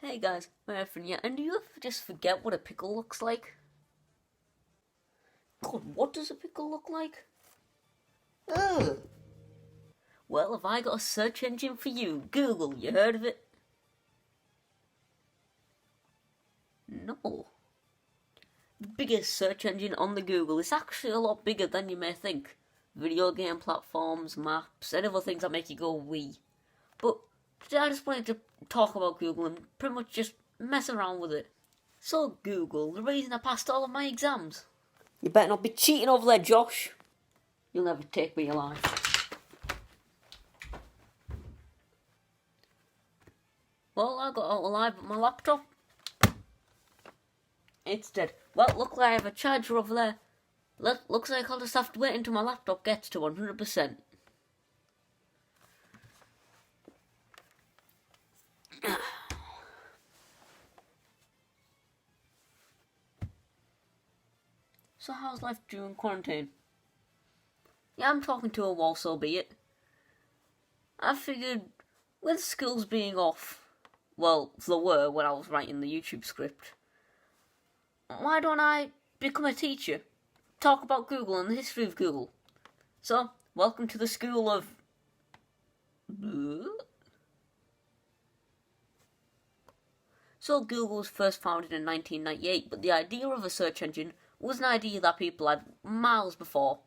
Hey guys, my friend here, and do you ever just forget what a pickle looks like? God, what does a pickle look like? Ugh. Well, have I got a search engine for you? Google, you heard of it? No. The biggest search engine on the Google is actually a lot bigger than you may think. Video game platforms, maps, and other things that make you go wee. But today I just wanted to talk about Google and pretty much just mess around with it. So Google, the reason I passed all of my exams. You better not be cheating over there, Josh. You'll never take me alive. Well, I got out alive with my laptop. It's dead. Well, look like I have a charger over there. Looks like I'll just have to wait until my laptop gets to 100%. So how's life during quarantine? Yeah, I'm talking to a wall, so be it. I figured, with schools being off, well, there were when I was writing the YouTube script, why don't I become a teacher? Talk about Google and the history of Google. So, welcome to the school of... So Google was first founded in 1998, but the idea of a search engine was an idea that people had miles before.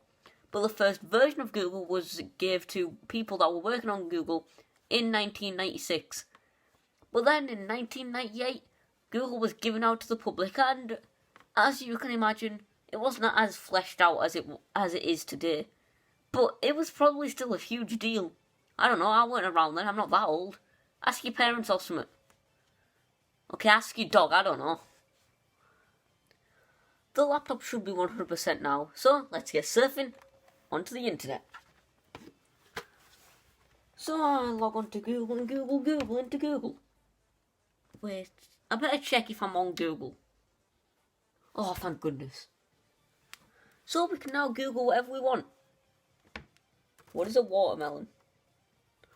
But the first version of Google was given to people that were working on Google in 1996. But then in 1998, Google was given out to the public, and as you can imagine, it wasn't as fleshed out as it is today. But it was probably still a huge deal. I don't know, I weren't around then, I'm not that old. Ask your parents or something. Okay, ask your dog, I don't know. The laptop should be 100% now, so let's get surfing onto the internet. So I log on to Google and Google into Google. Wait, I better check if I'm on Google. Oh, thank goodness. So we can now Google whatever we want. What is a watermelon?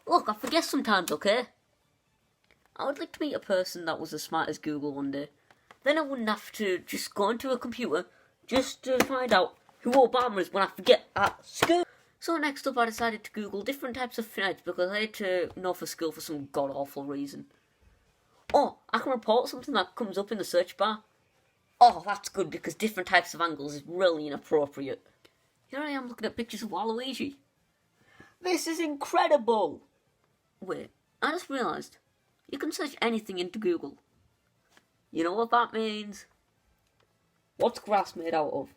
Look, I forget sometimes, okay? I would like to meet a person that was as smart as Google one day. Then I wouldn't have to just go into a computer just to find out who Obama is when I forget at school. So next up I decided to Google different types of finite because I had to know for school for some god-awful reason. Oh, I can report something that comes up in the search bar. Oh, that's good because different types of angles is really inappropriate. Here I am looking at pictures of Waluigi. This is incredible! Wait, I just realised, you can search anything into Google. You know what that means? What's grass made out of?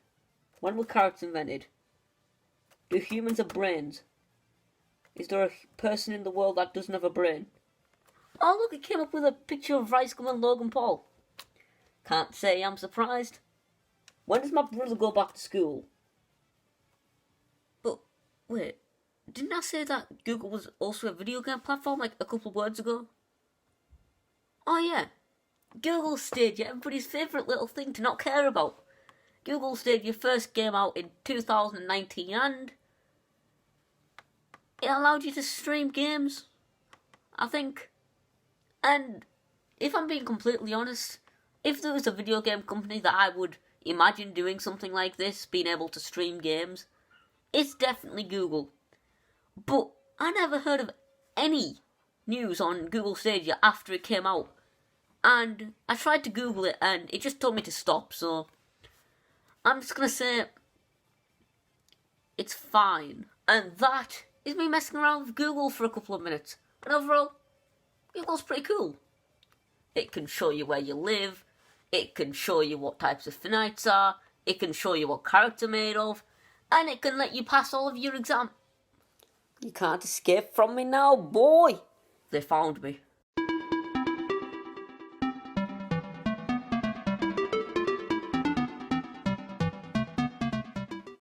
When were carrots invented? Do humans have brains? Is there a person in the world that doesn't have a brain? Oh look, it came up with a picture of Rice Gum and Logan Paul. Can't say I'm surprised. When does my brother go back to school? But, wait, didn't I say that Google was also a video game platform like a couple of words ago? Oh yeah, Google Stadia, everybody's favourite little thing to not care about. Google Stadia first came out in 2019 and it allowed you to stream games, I think. And if I'm being completely honest, if there was a video game company that I would imagine doing something like this, being able to stream games, it's definitely Google. But I never heard of any news on Google Stadia after it came out. And I tried to Google it and it just told me to stop, so I'm just gonna say it's fine. And that is me messing around with Google for a couple of minutes. And overall, Google's pretty cool. It can show you where you live, it can show you what types of finites are, it can show you what carrots are made of, and it can let you pass all of your exams. You can't escape from me now, boy! They found me.